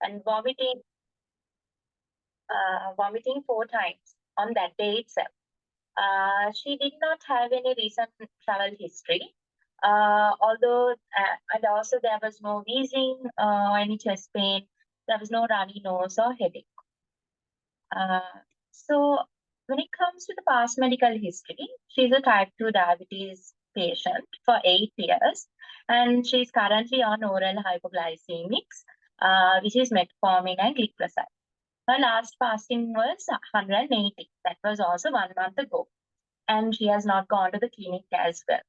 and vomiting 4 times on that day itself. She did not have any recent travel history, and also there was no wheezing or any chest pain. There was no runny nose or headache. So when it comes to the past medical history, she's a type 2 diabetes patient for 8 years, and she's currently on oral hypoglycemics, which is metformin and glyphosate. Her last fasting was 180. That was also 1 month ago. And she has not gone to the clinic as well.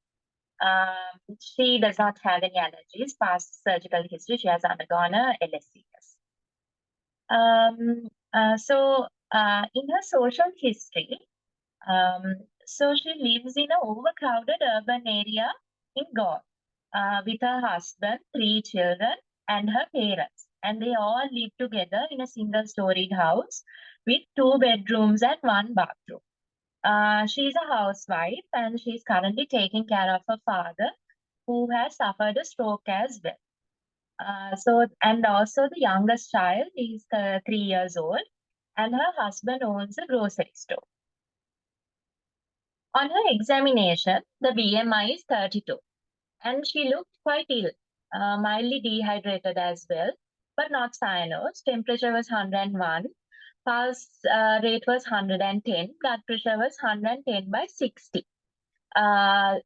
She does not have any allergies, past surgical history. She has undergone a LSCS. In her social history, so she lives in an overcrowded urban area in Goa with her husband, 3 children, and her parents. And they all live together in a single-storied house with 2 bedrooms and 1 bathroom. She's a housewife and she's currently taking care of her father, who has suffered a stroke as well. And also the youngest child is 3 years old, and her husband owns a grocery store. On her examination, the BMI is 32, and she looked quite ill, mildly dehydrated as well, but not cyanosed. Temperature was 101, pulse rate was 110, blood pressure was 110/60.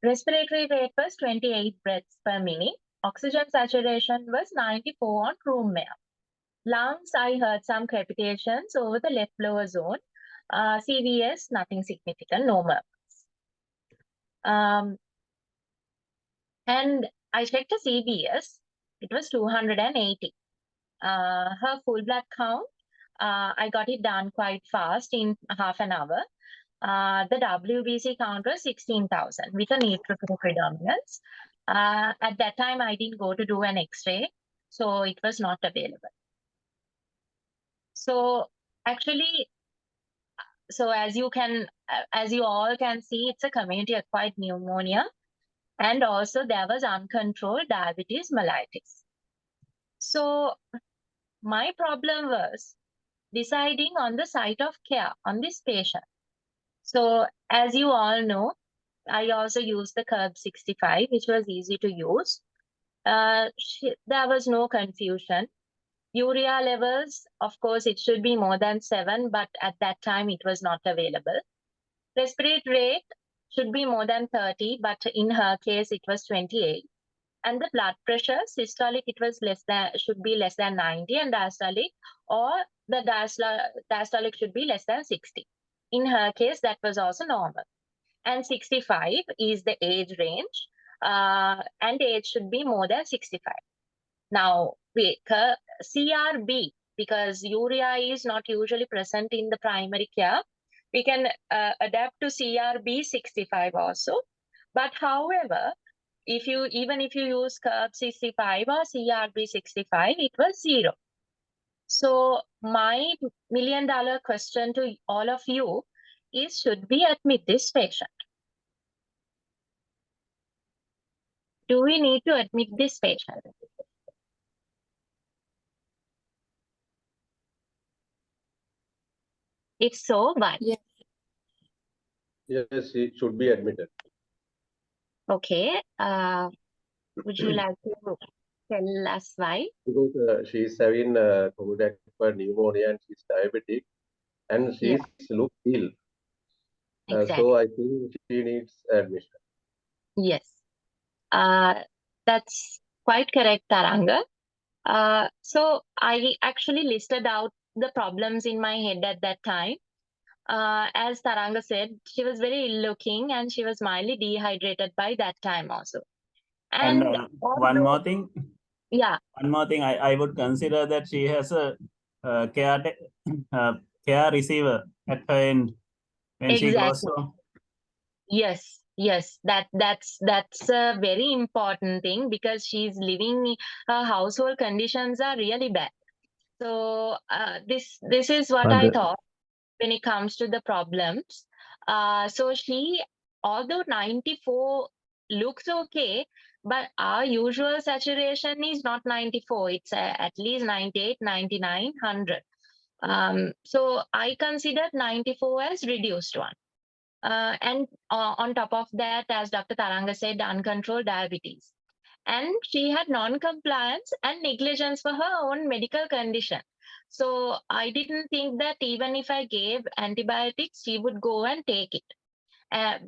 Respiratory rate was 28 breaths per minute. Oxygen saturation was 94 on room air. Lungs, I heard some crepitations over the left lower zone. CVS, nothing significant, no murmurs. And I checked the CVS, it was 280. Her full blood count, I got it done quite fast in half an hour. The WBC count was 16,000 with a neutrophil predominance. At that time, I didn't go to do an X-ray, so it was not available. So actually, as you all can see, it's a community-acquired pneumonia, and also there was uncontrolled diabetes mellitus. So my problem was deciding on the site of care on this patient. So as you all know, I also used the Curb 65, which was easy to use. There was no confusion. Urea levels, of course, it should be more than 7, but at that time it was not available. Respiratory rate should be more than 30, but in her case it was 28. And the blood pressure, systolic, it was should be less than 90, and diastolic, or the diastolic should be less than 60. In her case, that was also normal. And 65 is the age range, and age should be more than 65. Now, CRB, because urea is not usually present in the primary care, we can adapt to CRB 65 also. But however, even if you use Curb 65 or CRB 65, it was 0. So my $1 million question to all of you is, should we admit this patient? Do we need to admit this patient? If so, why? Yes. Yes, it should be admitted. Okay. Would you like to tell us why? Because she is having communicable pneumonia and she's diabetic and she looks ill. Exactly. So I think she needs admission. Yes. That's quite correct, Taranga. So I actually listed out the problems in my head at that time. As Taranga said, she was very ill looking and she was mildly dehydrated by that time also. And one more thing. Yeah. One more thing, I would consider that she has a care receiver at her end when she goes home. Yes, that's a very important thing, because she's living, her household conditions are really bad. So this is what I thought when it comes to the problems. So she, although 94 looks okay, But our usual saturation is not 94. It's at least 98, 99, 100. So I considered 94 as reduced one. And on top of that, as Dr. Taranga said, uncontrolled diabetes. And she had non-compliance and negligence for her own medical condition. So I didn't think that even if I gave antibiotics, she would go and take it.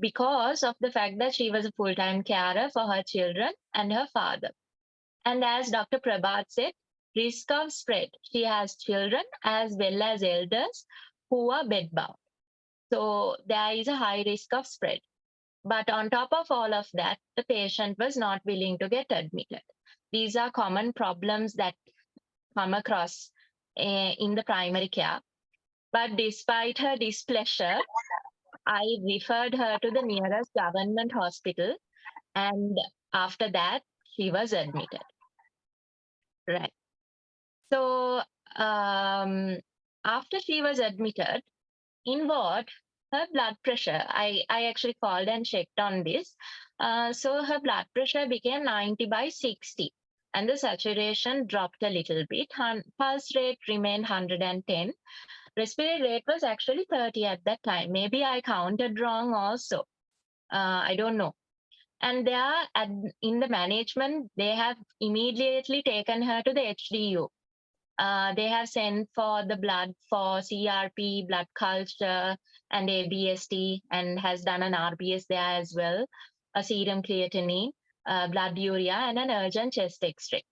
Because of the fact that she was a full-time carer for her children and her father. And as Dr. Prabhat said, risk of spread. She has children as well as elders who are bedbound. So there is a high risk of spread. But on top of all of that, the patient was not willing to get admitted. These are common problems that come across in the primary care. But despite her displeasure, I referred her to the nearest government hospital, and after that, she was admitted. Right. So after she was admitted, in ward, her blood pressure, I actually called and checked on this. So her blood pressure became 90/60, and the saturation dropped a little bit. Pulse rate remained 110. Respiratory rate was actually 30 at that time. Maybe I counted wrong also. I don't know. And they are in the management, they have immediately taken her to the HDU. They have sent for the blood for CRP, blood culture, and ABST, and has done an RBS there as well, a serum creatinine, blood urea, and an urgent chest X-ray.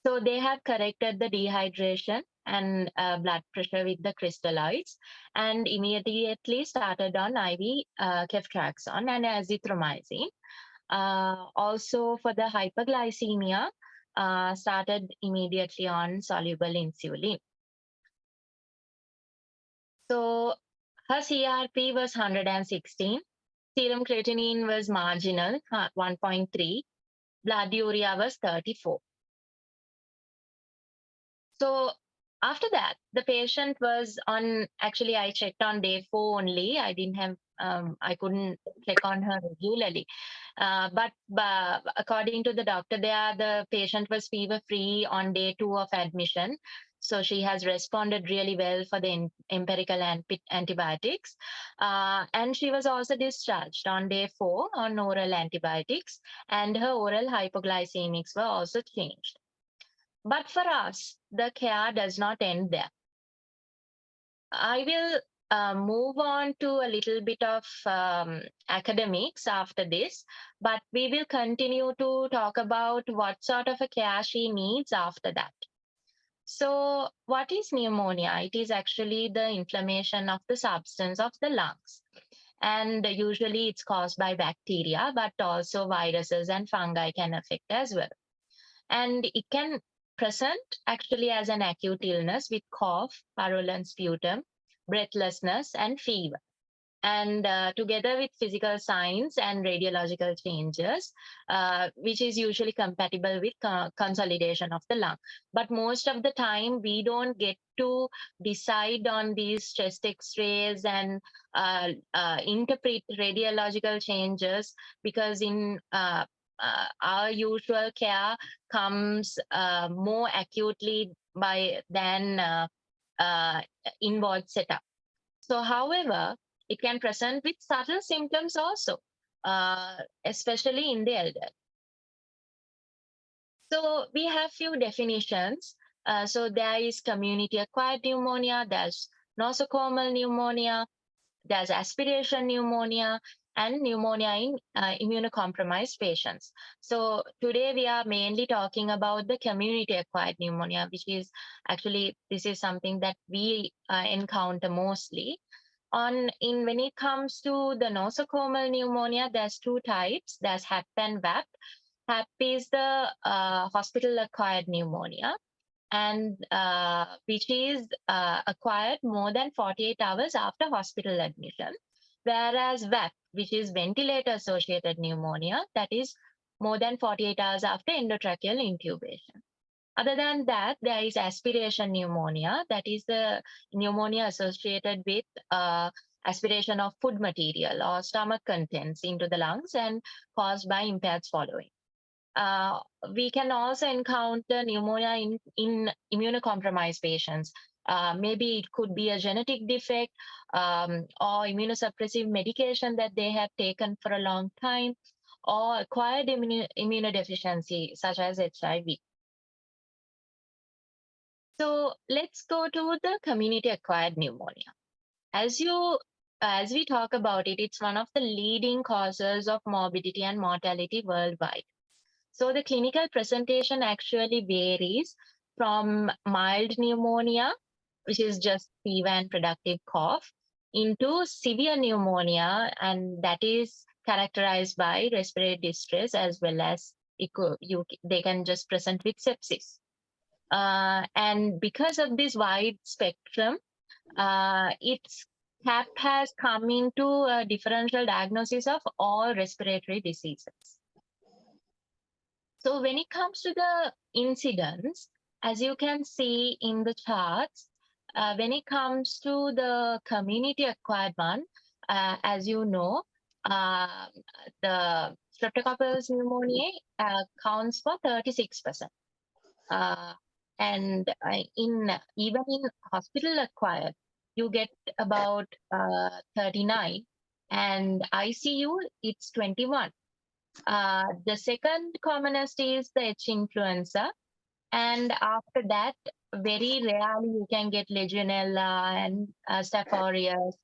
So they have corrected the dehydration and blood pressure with the crystalloids, and immediately started on IV ceftriaxone and azithromycin. Also for the hyperglycemia, started immediately on soluble insulin. So her CRP was 116, serum creatinine was marginal, 1.3, blood urea was 34. So after that, the patient was on, actually I checked on day 4 only. I didn't have, I couldn't check on her regularly. But according to the doctor there, the patient was fever free on day 2 of admission. So she has responded really well for the empirical antibiotics. And she was also discharged on day 4 on oral antibiotics, and her oral hypoglycemics were also changed. But for us, the care does not end there. I will move on to a little bit of academics after this, but we will continue to talk about what sort of a care she needs after that. So what is pneumonia? It is actually the inflammation of the substance of the lungs. And usually it's caused by bacteria, but also viruses and fungi can affect as well. And it can present actually as an acute illness with cough, purulent sputum, breathlessness, and fever. And together with physical signs and radiological changes, which is usually compatible with consolidation of the lung. But most of the time, we don't get to decide on these chest X-rays and interpret radiological changes, because in our usual care comes more acutely than in-ward setup. So, however, it can present with subtle symptoms also, especially in the elderly. So we have few definitions. So there is community-acquired pneumonia, there's nosocomial pneumonia, there's aspiration pneumonia, and pneumonia in immunocompromised patients. So today we are mainly talking about the community-acquired pneumonia, which is actually, this is something that we encounter mostly. When it comes to the nosocomial pneumonia, there's 2 types. There's HAP and VAP. HAP is the hospital-acquired pneumonia, and which is acquired more than 48 hours after hospital admission. Whereas VAP, which is ventilator-associated pneumonia, that is more than 48 hours after endotracheal intubation. Other than that, there is aspiration pneumonia, that is the pneumonia associated with aspiration of food material or stomach contents into the lungs and caused by impaired swallowing. we can also encounter pneumonia in immunocompromised patients. Maybe it could be a genetic defect or immunosuppressive medication that they have taken for a long time, or acquired immunodeficiency such as HIV. So let's go to the community-acquired pneumonia. As we talk about it, it's one of the leading causes of morbidity and mortality worldwide. So the clinical presentation actually varies from mild pneumonia, which is just fever and productive cough, into severe pneumonia, and that is characterized by respiratory distress as well as they can just present with sepsis. And because of this wide spectrum, its CAP has come into a differential diagnosis of all respiratory diseases. So when it comes to the incidence, as you can see in the charts, when it comes to the community-acquired one, as you know, the streptococcus pneumoniae counts for 36%. And even in hospital acquired, you get about 39, and ICU it's 21. The second commonest is the H influenza, and after that, very rarely you can get Legionella and Staph aureus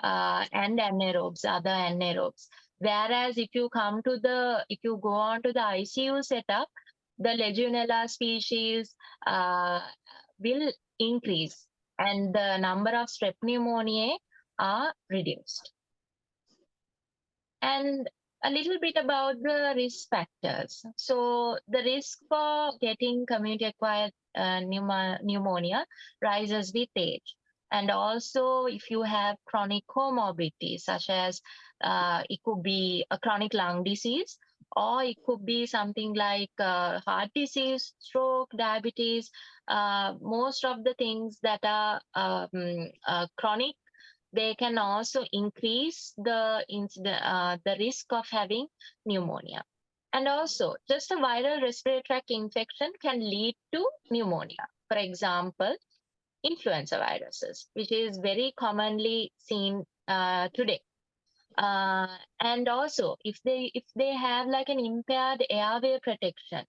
and anaerobes, other anaerobes. Whereas if you go on to the ICU setup, the Legionella species will increase, and the number of strep pneumoniae are reduced. And a little bit about the risk factors. So the risk for getting community-acquired pneumonia rises with age. And also, if you have chronic comorbidities, such as it could be a chronic lung disease, or it could be something like heart disease, stroke, diabetes, most of the things that are chronic, they can also increase the risk of having pneumonia. And also, just a viral respiratory tract infection can lead to pneumonia. For example, influenza viruses, which is very commonly seen today. And also, if they have like an impaired airway protection,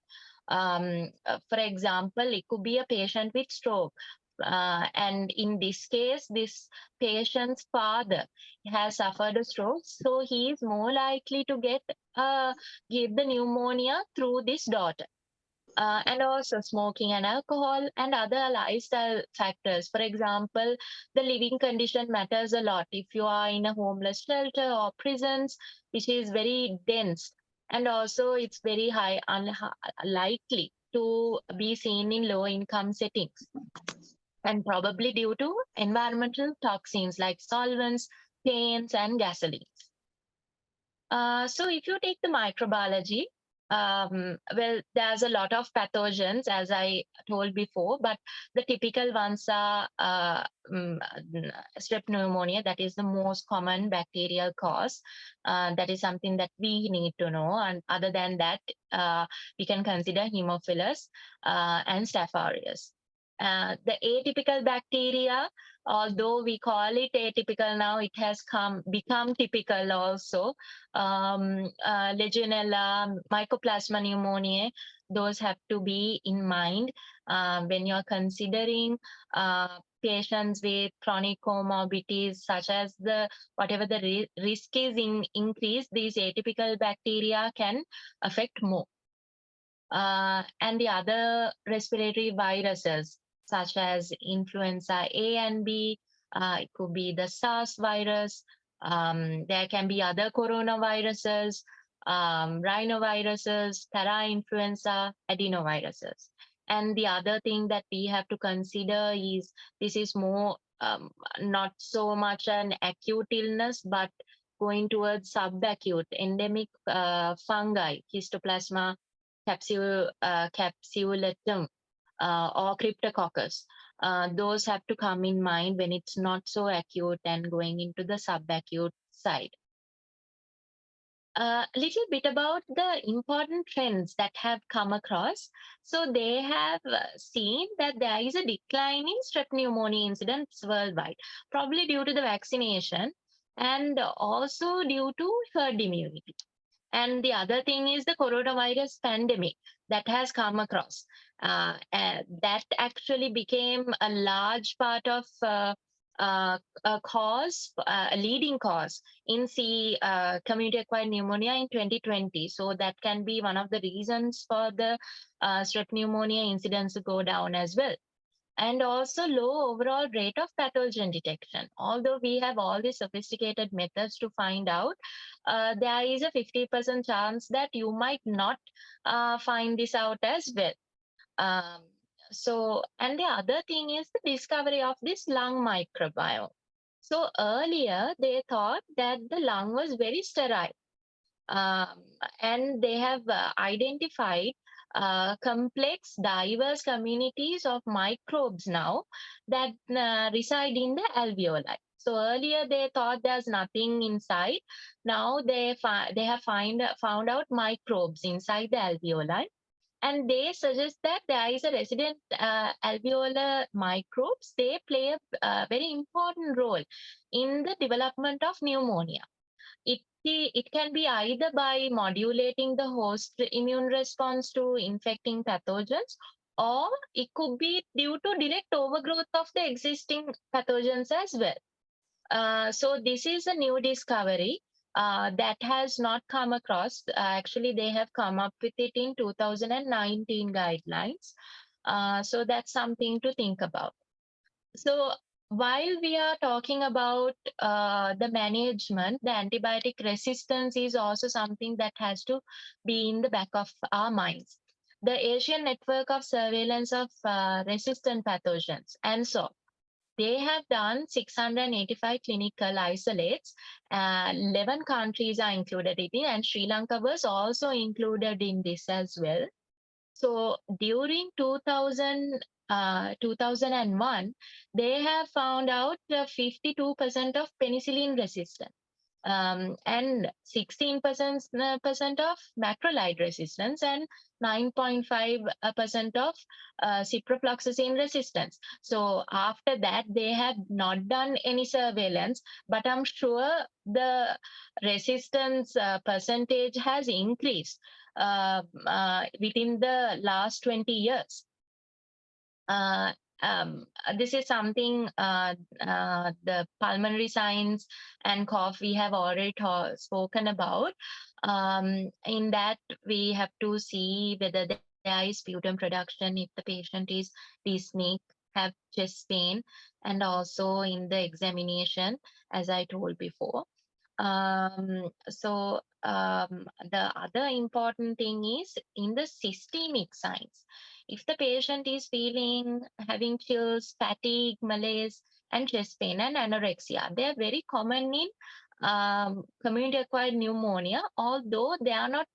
for example, it could be a patient with stroke. And in this case, this patient's father has suffered a stroke, so he is more likely to give the pneumonia through this daughter. And also smoking and alcohol and other lifestyle factors. For example, the living condition matters a lot. If you are in a homeless shelter or prisons, which is very dense, and also it's very high unlikely to be seen in low income settings, and probably due to environmental toxins like solvents, paints, and gasolines. So if you take the microbiology, well, there's a lot of pathogens, as I told before, but the typical ones are strep pneumonia. That is the most common bacterial cause. That is something that we need to know. And other than that, we can consider Haemophilus and Staph aureus. The atypical bacteria, although we call it atypical now, it has become typical also. Legionella, Mycoplasma pneumoniae, those have to be in mind when you're considering patients with chronic comorbidities, such as whatever the risk is increased, these atypical bacteria can affect more. And the other respiratory viruses, such as influenza A and B, it could be the SARS virus. There can be other coronaviruses, rhinoviruses, parainfluenza, adenoviruses. And the other thing that we have to consider is this is more not so much an acute illness, but going towards subacute endemic fungi, Histoplasma capsulatum, or Cryptococcus. Those have to come in mind when it's not so acute and going into the subacute side. A little bit about the important trends that have come across. So they have seen that there is a decline in strep pneumonia incidents worldwide, probably due to the vaccination and also due to herd immunity. And the other thing is the coronavirus pandemic that has come across. That actually became a large part of a cause, a leading cause in community-acquired pneumonia in 2020. So that can be one of the reasons for the strep pneumonia incidence to go down as well. And also low overall rate of pathogen detection. Although we have all these sophisticated methods to find out, there is a 50% chance that you might not find this out as well. And the other thing is the discovery of this lung microbiome. So earlier they thought that the lung was very sterile. And they have identified complex, diverse communities of microbes now that reside in the alveoli. So earlier they thought there's nothing inside. Now they have found out microbes inside the alveoli. And they suggest that there is a resident alveolar microbes. They play a very important role in the development of pneumonia. It can be either by modulating the host immune response to infecting pathogens, or it could be due to direct overgrowth of the existing pathogens as well. So this is a new discovery that has not come across. Actually, they have come up with it in 2019 guidelines. So that's something to think about. So while we are talking about the management, the antibiotic resistance is also something that has to be in the back of our minds. The Asian Network of Surveillance of Resistant Pathogens, and so they have done 685 clinical isolates. 11 countries are included in it, and Sri Lanka was also included in this as well. So during 2001, they have found out 52% of penicillin resistance and 16% of macrolide resistance and 9.5% of ciprofloxacin resistance. So after that, they have not done any surveillance, but I'm sure the resistance percentage has increased within the last 20 years. This is something the pulmonary signs and cough we have already spoken about. In that, we have to see whether there is sputum production, if the patient is dyspneic, have chest pain, and also in the examination, as I told before. The other important thing is in the systemic signs. If the patient is having chills, fatigue, malaise, and chest pain and anorexia, they are very common in community-acquired pneumonia, although they are not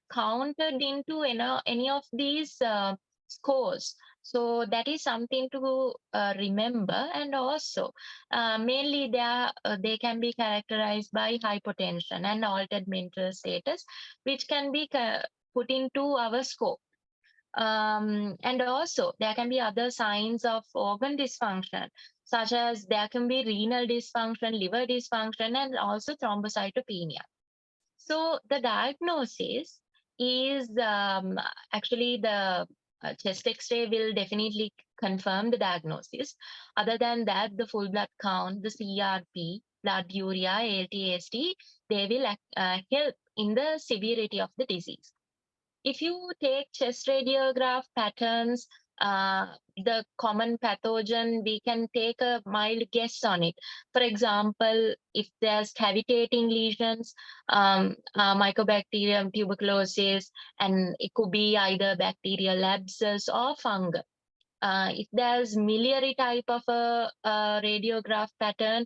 counted into any of these scores. So that is something to remember. And also, mainly they can be characterized by hypotension and altered mental status, which can be put into our scope. And also, there can be other signs of organ dysfunction, such as there can be renal dysfunction, liver dysfunction, and also thrombocytopenia. So the diagnosis is actually the chest X-ray will definitely confirm the diagnosis. Other than that, the full blood count, the CRP, blood urea, ALT, AST, they will help in the severity of the disease. If you take chest radiograph patterns, the common pathogen, we can take a mild guess on it. For example, if there's cavitating lesions, Mycobacterium tuberculosis, and it could be either bacterial abscess or fungal. If there's miliary type of a radiograph pattern,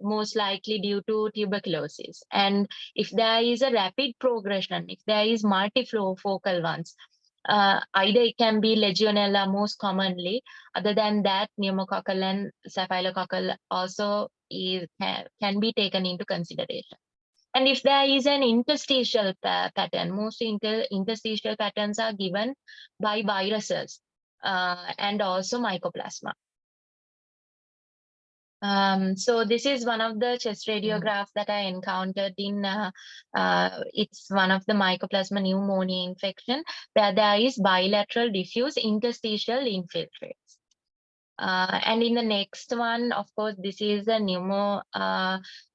most likely due to tuberculosis. And if there is a rapid progression, if there is multifocal ones, either it can be Legionella most commonly. Other than that, pneumococcal and staphylococcal also can be taken into consideration. And if there is an interstitial pattern, most interstitial patterns are given by viruses and also mycoplasma. So this is one of the chest radiographs that I encountered in, it's one of the mycoplasma pneumonia infection where there is bilateral diffuse interstitial infiltrates. And in the next one, of course, this is a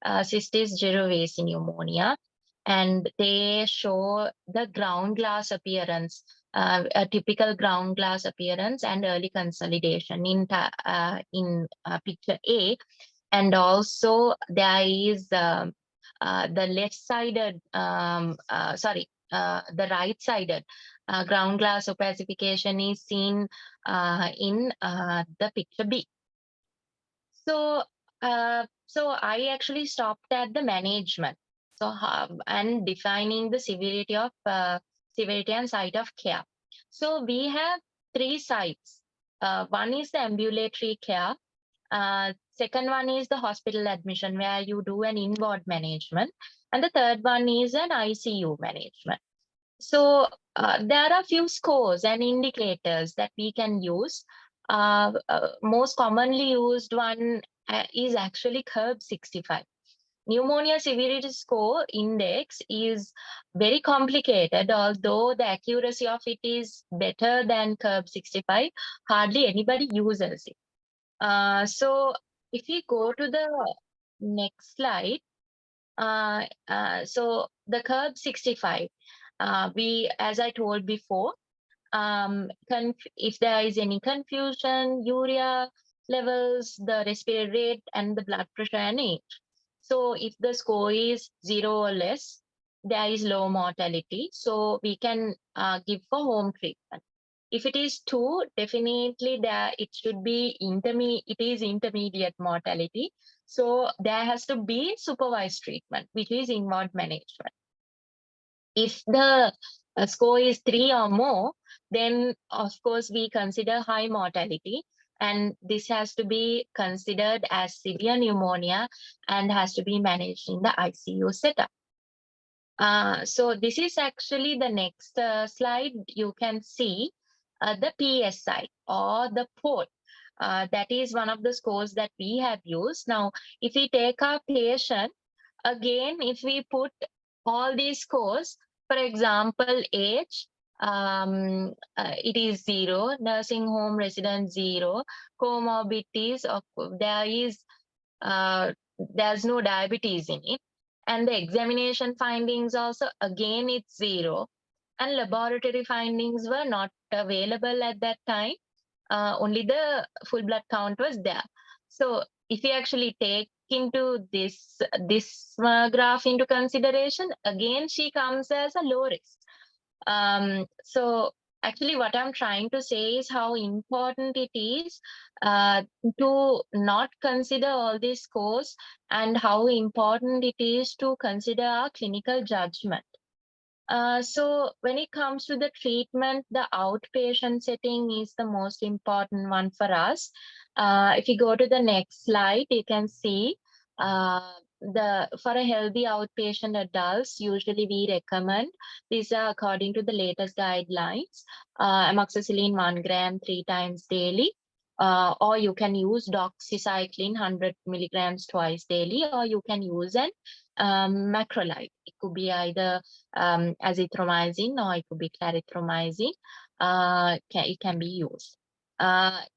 cystis girovesi pneumonia, and they show the ground glass appearance, a typical ground glass appearance and early consolidation in picture A. And also there is the left-sided, the right-sided ground glass opacification is seen in the picture B. So I actually stopped at the management. So and defining the severity and site of care. So we have 3 sites. One is the ambulatory care. Second one is the hospital admission where you do an in-ward management. And the third one is an ICU management. So there are a few scores and indicators that we can use. Most commonly used one is actually CURB 65. Pneumonia Severity Score Index is very complicated, although the accuracy of it is better than CURB 65. Hardly anybody uses it. So if we go to the next slide, so the CURB 65, as I told before, if there is any confusion, urea levels, the respiratory rate, and the blood pressure and age. So if the score is 0 or less, there is low mortality. So we can give for home treatment. If it is 2, definitely it should be intermediate mortality. So there has to be supervised treatment, which is in-ward management. If the score is 3 or more, then of course we consider high mortality, and this has to be considered as severe pneumonia and has to be managed in the ICU setup. So this is actually the next slide. You can see the PSI or the port. That is one of the scores that we have used. Now, if we take our patient, again, if we put all these scores, for example, age, it is 0, nursing home resident 0, comorbidities, there's no diabetes in it. And the examination findings also, again, it's 0. And laboratory findings were not available at that time. Only the full blood count was there. So if we actually take into this graph into consideration, again, she comes as a low risk. So actually what I'm trying to say is how important it is to not consider all these scores, and how important it is to consider our clinical judgment. So when it comes to the treatment, the outpatient setting is the most important one for us. If you go to the next slide, you can see for a healthy outpatient adults, usually we recommend, these are according to the latest guidelines, amoxicillin 1 gram 3 times daily, or you can use doxycycline 100 milligrams twice daily, or you can use an macrolide. It could be either azithromycin or it could be clarithromycin. It can be used.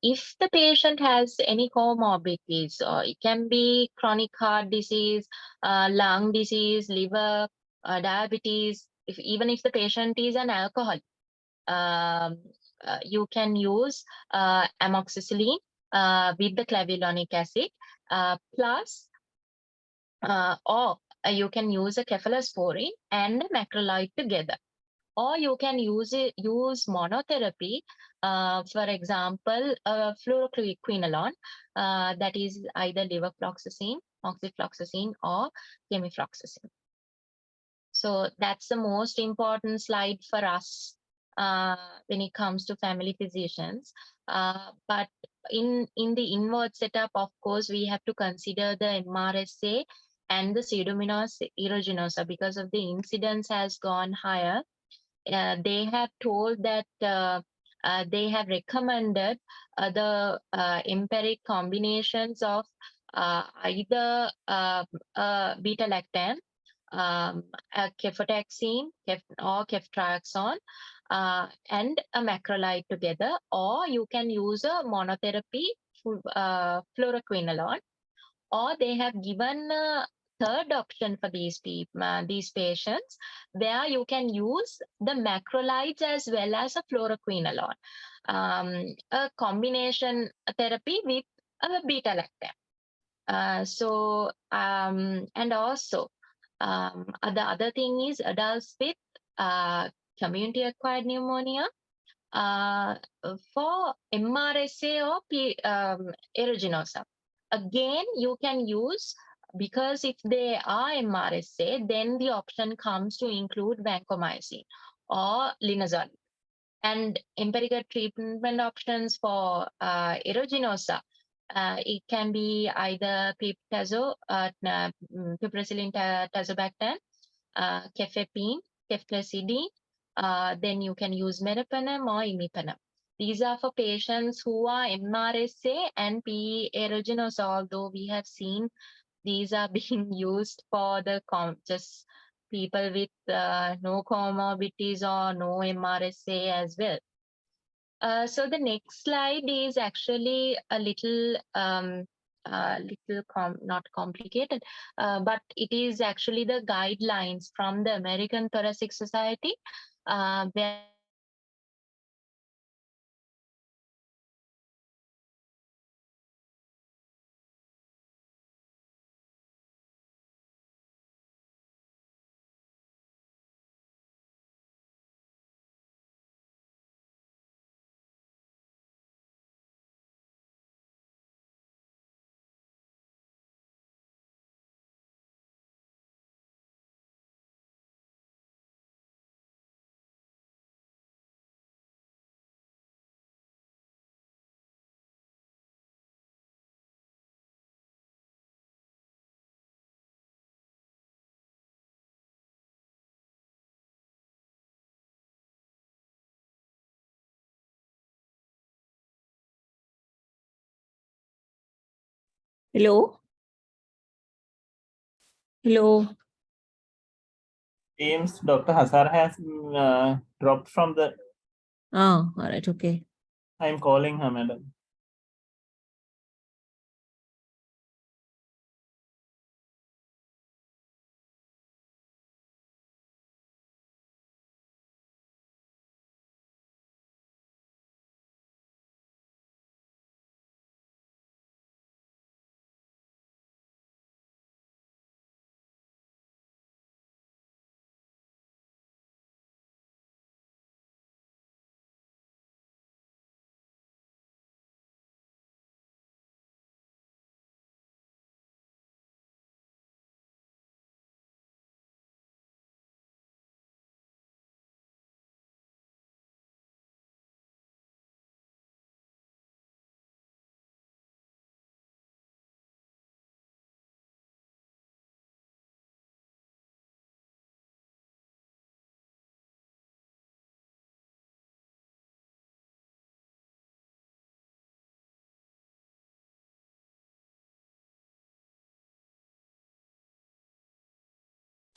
If the patient has any comorbidities, or it can be chronic heart disease, lung disease, liver, diabetes, even if the patient is an alcoholic, you can use amoxicillin with the clavulanic acid plus, or you can use a cephalosporin and a macrolide together. Or you can use monotherapy, for example, fluoroquinolone, that is either levofloxacin, oxyfloxacin, or chemifloxacin. So that's the most important slide for us when it comes to family physicians. But in the in-ward setup, of course, we have to consider the MRSA and the Pseudomonas aeruginosa, because of the incidence has gone higher, they have told that they have recommended the empiric combinations of either beta-lactam, cefotaxime or ceftriaxone, and a macrolide together, or you can use a monotherapy fluoroquinolone, or they have given a third option for these patients, where you can use the macrolides as well as a fluoroquinolone, a combination therapy with beta-lactam. And also the other thing is adults with community-acquired pneumonia. For MRSA or aeruginosa, again you can use, because if they are MRSA, then the option comes to include vancomycin or linezolid. And empirical treatment options for aeruginosa, it can be either piperacillin tazobactam, cefepime, ceftriaxone. Then you can use meropenem or imipenem. These are for patients who are MRSA and PE aeruginosa, although we have seen these are being used for the just people with no comorbidities or no MRSA as well. So the next slide is actually a little not complicated, but it is actually the guidelines from the American Thoracic Society, where Hello? Hello? Seems Dr. Hasara has dropped from the. Oh, all right, okay. I'm calling her, madam.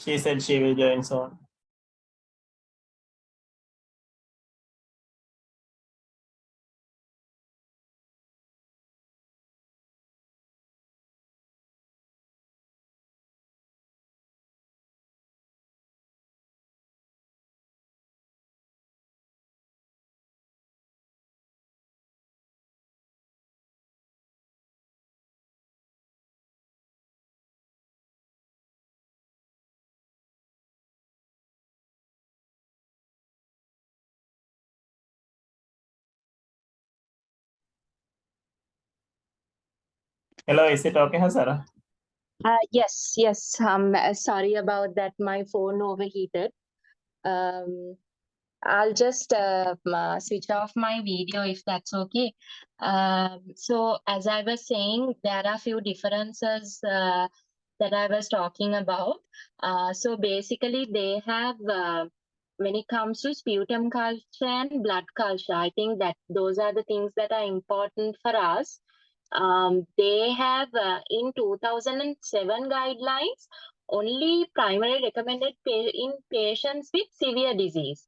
She said she will join soon. Hello, is it okay, Hasara? yes. Sorry about that. My phone overheated. I'll just switch off my video if that's okay. So as I was saying, there are few differences that I was talking about. So basically, they have when it comes to sputum culture and blood culture, I think that those are the things that are important for us. They have in 2007 guidelines only primary recommended in patients with severe disease.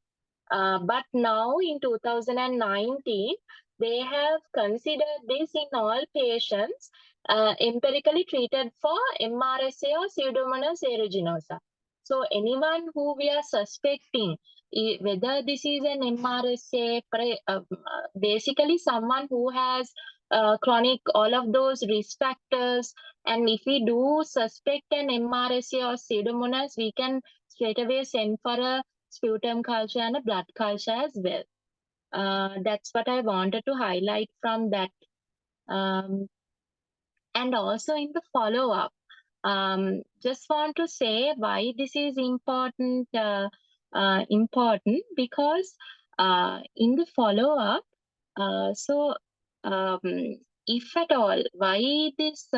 But now in 2019, they have considered this in all patients empirically treated for MRSA or Pseudomonas aeruginosa. So anyone who we are suspecting, whether this is an MRSA, basically someone who has chronic, all of those risk factors, and if we do suspect an MRSA or Pseudomonas, we can straight away send for a sputum culture and a blood culture as well. That's what I wanted to highlight from that. And also in the follow-up, just want to say why this is important. Important because in the follow-up, so if at all, why this?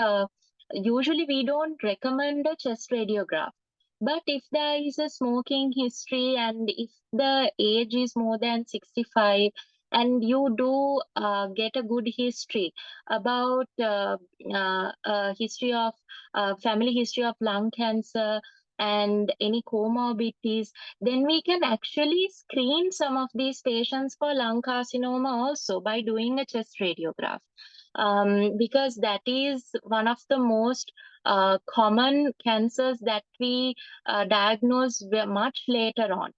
Usually we don't recommend a chest radiograph. But if there is a smoking history and if the age is more than 65 and you do get a good history about history of family history of lung cancer and any comorbidities, then we can actually screen some of these patients for lung carcinoma also by doing a chest radiograph. Because that is one of the most common cancers that we diagnose much later on.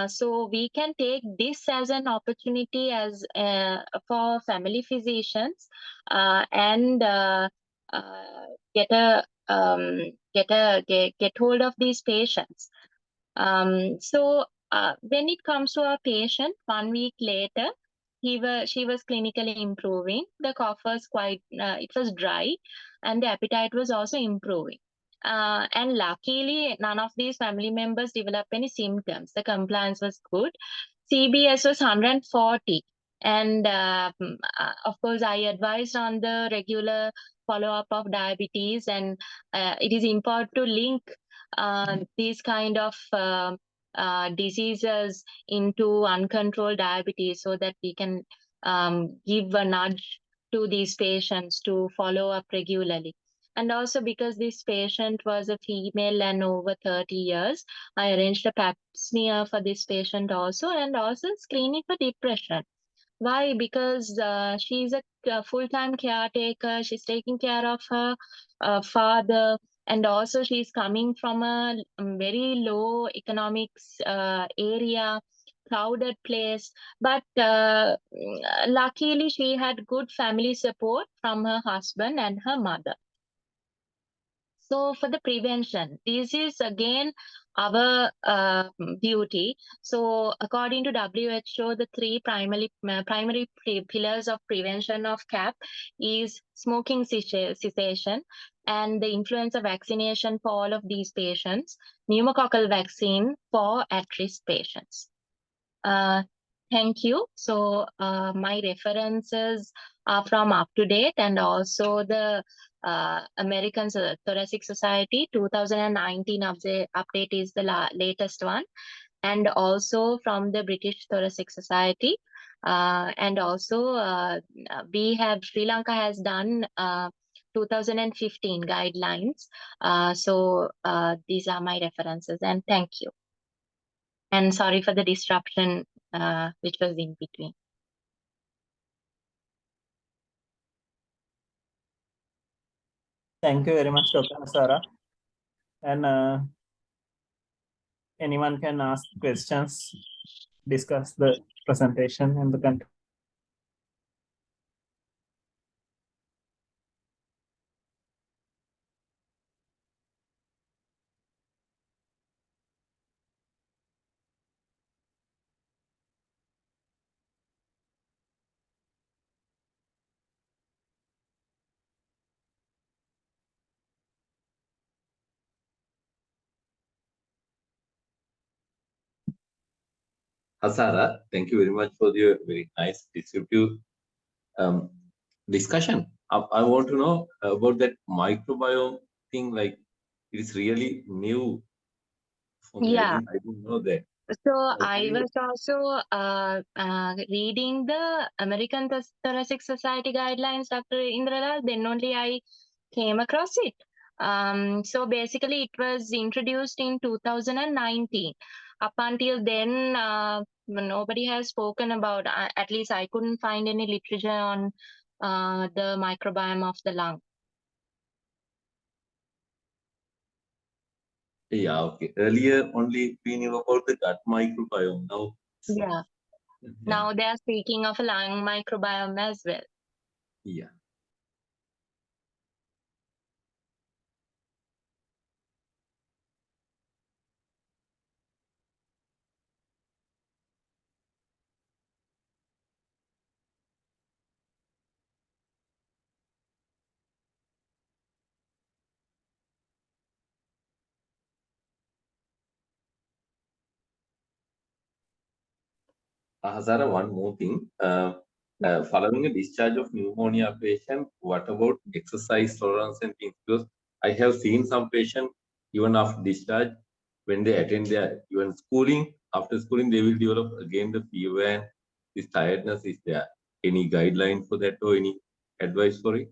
So we can take this as an opportunity as for family physicians and get hold of these patients. So when it comes to our patient, 1 week later, she was clinically improving. The cough was quite, it was dry, and the appetite was also improving. And luckily, none of these family members developed any symptoms. The compliance was good. CBS was 140. And of course, I advised on the regular follow-up of diabetes, and it is important to link these kind of diseases into uncontrolled diabetes so that we can give a nudge to these patients to follow up regularly. And also because this patient was a female and over 30 years, I arranged a pap smear for this patient also, and also screening for depression. Why? Because she's a full-time caretaker. She's taking care of her father, and also she's coming from a very low economics area, crowded place. But luckily, she had good family support from her husband and her mother. So for the prevention, this is again our duty. So according to WHO, the three primary pillars of prevention of CAP is smoking cessation and the influenza vaccination for all of these patients, pneumococcal vaccine for at-risk patients. Thank you. So my references are from UpToDate and also the American Thoracic Society 2019 update is the latest one, and also from the British Thoracic Society. And also we have Sri Lanka has done 2015 guidelines. So these are my references, and thank you. And sorry for the disruption which was in between. Thank you very much, Dr. Hasara. And anyone can ask questions, discuss the presentation and the content. Hasara, thank you very much for your very nice descriptive discussion. I want to know about that microbiome thing, like It is really new for me. Yeah. I didn't know that. So Can I you- was also reading the American Thoracic Society guidelines, Dr. Indralal. Then only I came across it. So basically, it was introduced in 2019. Up until then, nobody has spoken about. At least I couldn't find any literature on the microbiome of the lung. Yeah, okay. Earlier only we knew about the gut microbiome. Now, Yeah. yeah, Now they are speaking of a lung microbiome as well. yeah. Hasara, one more thing. Following a discharge of pneumonia patient, what about exercise tolerance and things? Because I have seen some patient even after discharge, when they attend their even schooling, after schooling they will develop again the fever and this tiredness. Is there any guideline for that or any advice for it?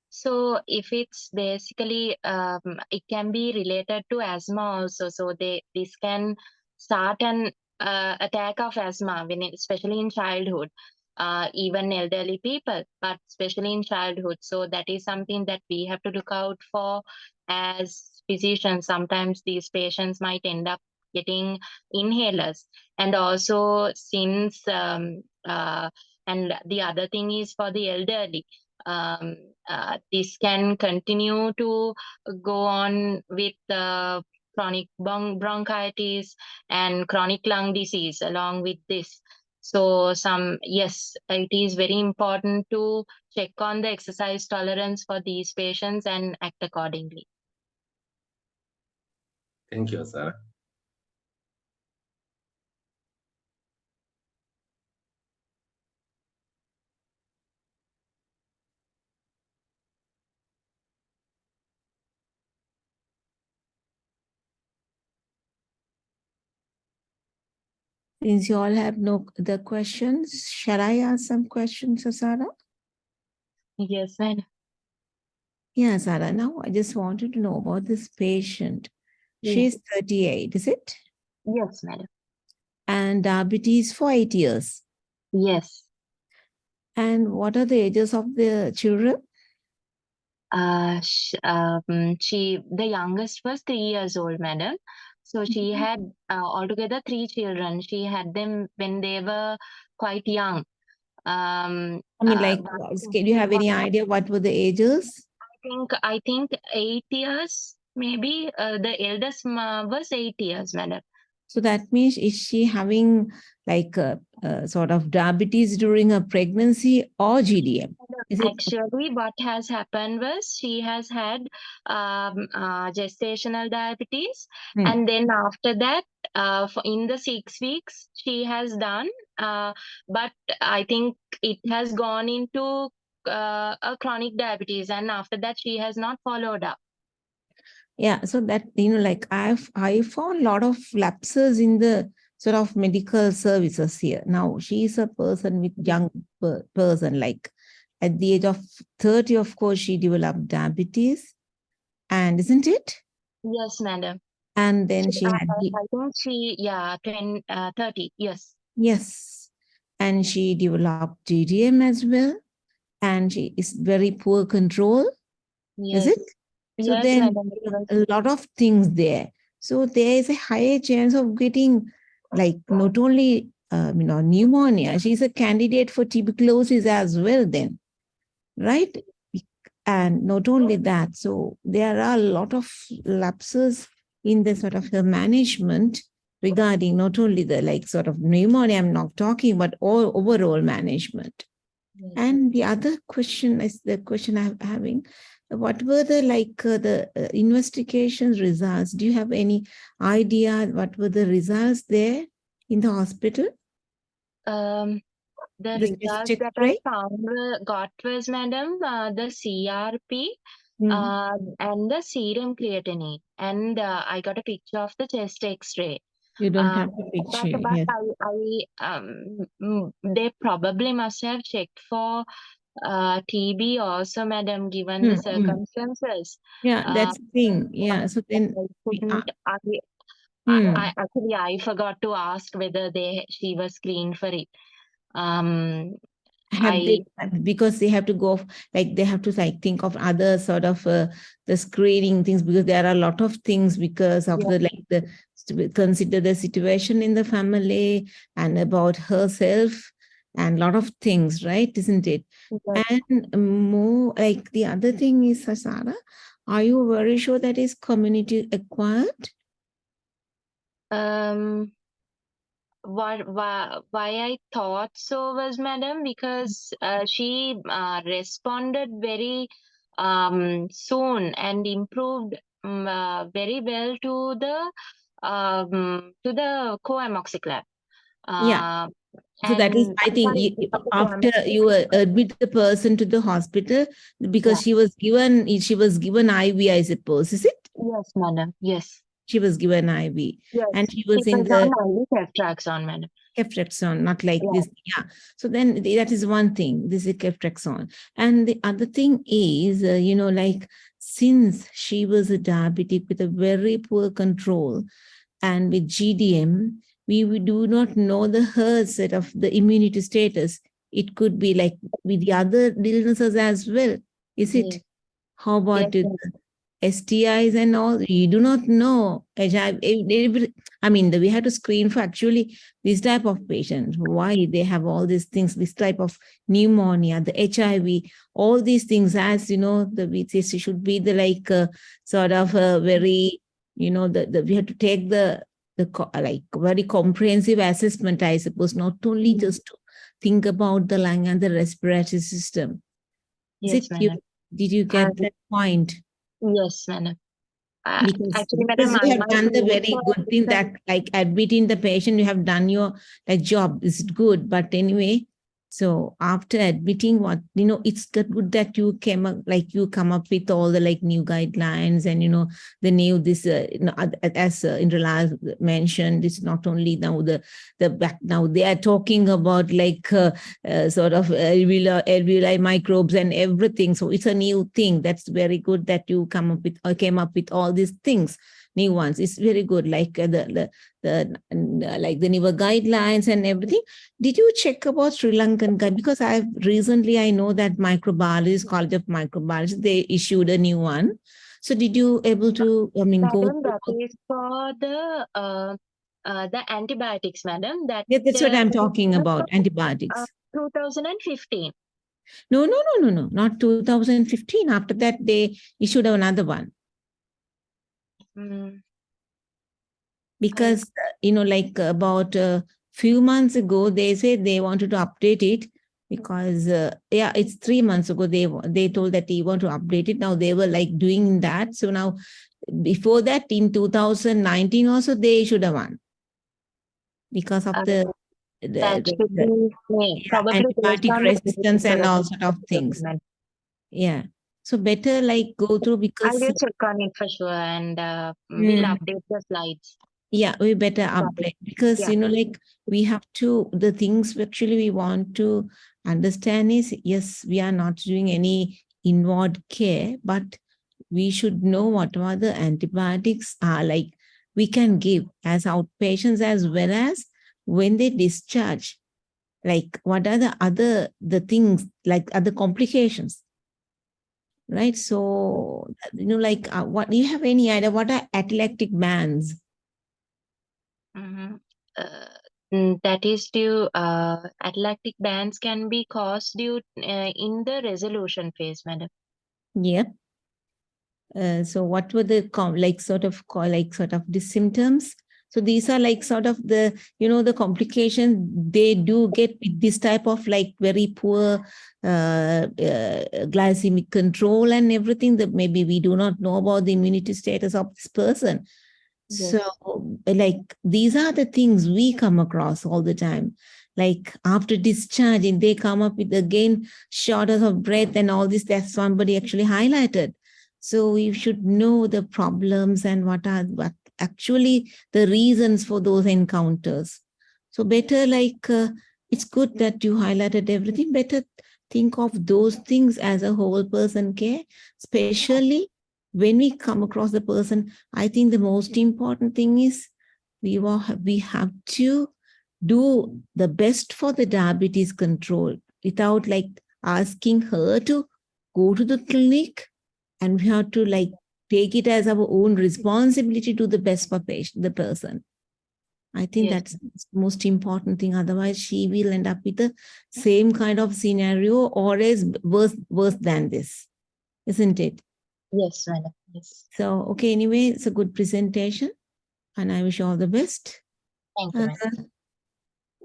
So if it's basically it can be related to asthma also. So this can start an attack of asthma especially in childhood, even elderly people, but especially in childhood. So that is something that we have to look out for as physicians. Sometimes these patients might end up getting inhalers, and also since and the other thing is for the elderly. This can continue to go on with chronic bronchitis and chronic lung disease along with this. So yes, it is very important to check on the exercise tolerance for these patients and act accordingly. Thank you, sir. Since you all have no other questions, shall I ask some questions, Hasara? Yes, madam. Yeah, Sarah. Now I just wanted to know about this patient. Yeah. She's 38, is it? Yes, madam. And diabetes for 8 years. Yes. And what are the ages of the children? The youngest was 3 years old, madam. So she had altogether 3 children. She had them when they were quite young. I mean, like, can you have any idea what were the ages? I think 8 years, maybe. The eldest was 8 years, madam. So that means, is she having like a sort of diabetes during her pregnancy or GDM? Is it? Actually, what has happened was she has had gestational diabetes, and then after that, in the 6 weeks, she has done, but I think it has gone into a chronic diabetes, and after that, she has not followed up. Yeah, so that, like I found a lot of lapses in the sort of medical services here. Now, she is a person with young person, like at the age of 30, of course, she developed diabetes. And isn't it? Yes, madam. And then she had... I think she, 30, yes. Yes. And she developed GDM as well. And she is very poor control. Yes. Is it? So Yes, then madam. a lot of things there. So there is a higher chance of getting like not only pneumonia, she's a candidate for tuberculosis as well then, right? And not only that, so there are a lot of lapses in the sort of the management regarding not only the like sort of pneumonia, I'm not talking, but all overall management. Yes. And the other question is the question I'm having. What were the investigations results? Do you have any idea what were the results there in the hospital? The results that I got was, madam, the CRP and the serum creatinine. And I got a picture of the chest X-ray. You don't have the picture. But Yes. they probably must have checked for TB also, madam, given the circumstances. Yeah, that's the thing. Yeah. So then, I forgot to ask whether she was screened for it. have they, because they have to go, like they have to like think of other sort of the screening things, because there are a lot of things because of the like the consider the situation in the family and about herself and a lot of things, right? Isn't it? Yes. And more like the other thing is, Hasara, are you very sure that is community acquired? Why I thought so was, madam, because she responded very soon and improved very well to the co-amoxiclav. So that is, I think, after you admit the person to the hospital, because she was given IV, I suppose, is it? Yes, madam. Yes. She was given IV. Yes. And she was in the on ceftriaxone, madam. Ceftriaxone, not like this. Yeah. So then that is one thing. This is ceftriaxone. And the other thing is, like since she was a diabetic with a very poor control and with GDM, we do not know her set of the immunity status. It could be like with the other illnesses as well. Is it? How about it? STIs and all, you do not know. HIV, I mean, we have to screen for actually this type of patients, why they have all these things, this type of pneumonia, the HIV, all these things, as you know, the VCC should be the like sort of a very, we have to take the like very comprehensive assessment, I suppose, not only just to think about the lung and the respiratory system. Yes, madam. Did you get that point? Yes, madam. Because you have done the very good thing that like admitting the patient, you have done your like job is good. But anyway, so after admitting it's good that you come up with all the like new guidelines and the new this as Indra mentioned, it's not only now now they are talking about like sort of alveoli microbes and everything. So it's a new thing. That's very good that you came up with all these things, new ones. It's very good, like the newer guidelines and everything. Did you check about Sri Lankan guide? Because I know that Microbiologist, College of Microbiology, they issued a new one. So did you able to, madam, that is for the antibiotics, madam. That's what I'm talking about, antibiotics. 2015. No, not 2015. After that, they issued another one. Because, like about a few months ago, they said they wanted to update it because, it's 3 months ago, they told that they want to update it. Now they were like doing that. So now, before that, in 2019 also, they issued a one. Because of the antibiotic resistance and all sort of things. Yeah. So better like go through, because I will check on it for sure and we'll update the slides. Yeah, we better update because like we have to, the things actually we want to understand is, yes, we are not doing any inward care, but we should know what are the antibiotics are like we can give as outpatients as well as when they discharge. Like what are the things, like other complications, right? So, like what do you have any idea what are atelectic bands? That is due, atelectic bands can be caused due in the resolution phase, madam. Yeah. So what were the sort of the symptoms? So these are like sort of the, the complications they do get with this type of like very poor glycemic control and everything that maybe we do not know about the immunity status of this person. Yes. So like these are the things we come across all the time. Like after discharging, they come up with again shortness of breath and all this that somebody actually highlighted. So we should know the problems and what actually the reasons for those encounters. So better it's good that you highlighted everything. Better think of those things as a whole person care, especially when we come across the person. I think the most important thing is we have to do the best for the diabetes control without asking her to go to the clinic, and we have to take it as our own responsibility to do the best for the person. I think Yes. that's the most important thing. Otherwise, she will end up with the same kind of scenario or is worse than this, isn't it? Yes, madam. Yes. So, okay, anyway, it's a good presentation and I wish you all the best. Thank you, madam.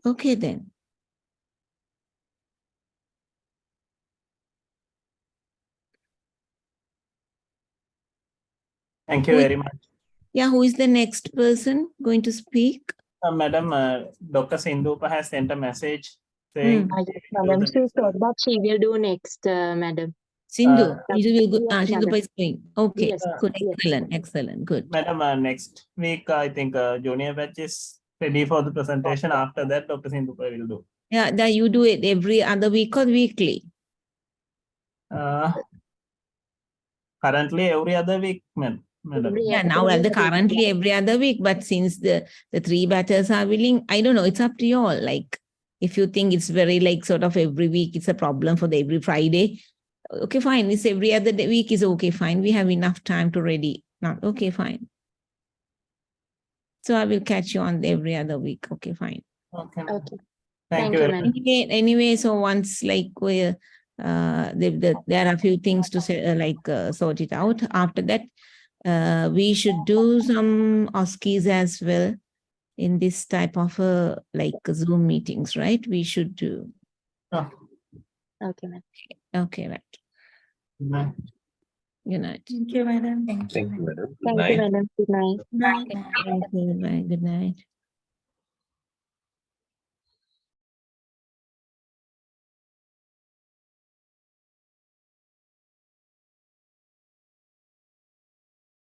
Okay, then. Thank you very much. Yeah, who is the next person going to speak? Madam, Dr. Sindhupa has sent a message saying Yes, madam. She said that she will do next, madam. Sindhu. Yes, Sindhu is going. Okay, Yes, good. yes. Excellent. Good. Madam, next week, I think junior batch is ready for the presentation. After that, Dr. Sindhupa will do. Yeah, that you do it every other week or weekly? Currently, every other week, madam. Yeah, now currently every other week, but since the 3 batters are willing, I don't know, it's up to you all. If you think it's very sort of every week, it's a problem for the every Friday. Okay, fine. It's every other week is okay, fine. We have enough time to ready. Not okay, fine. So I will catch you on the every other week. Okay, fine. Okay. Okay. Thank you very much. Anyway, so once there are a few things to say, sort it out. After that, we should do some OSCEs as well in this type of Zoom meetings, right? We should do. Oh, Okay, madam. Okay, right. no. Good night. Thank you, madam. Thank you, madam. Good Thank night. you, madam. Good night. Night. Thank you. Bye. Good night.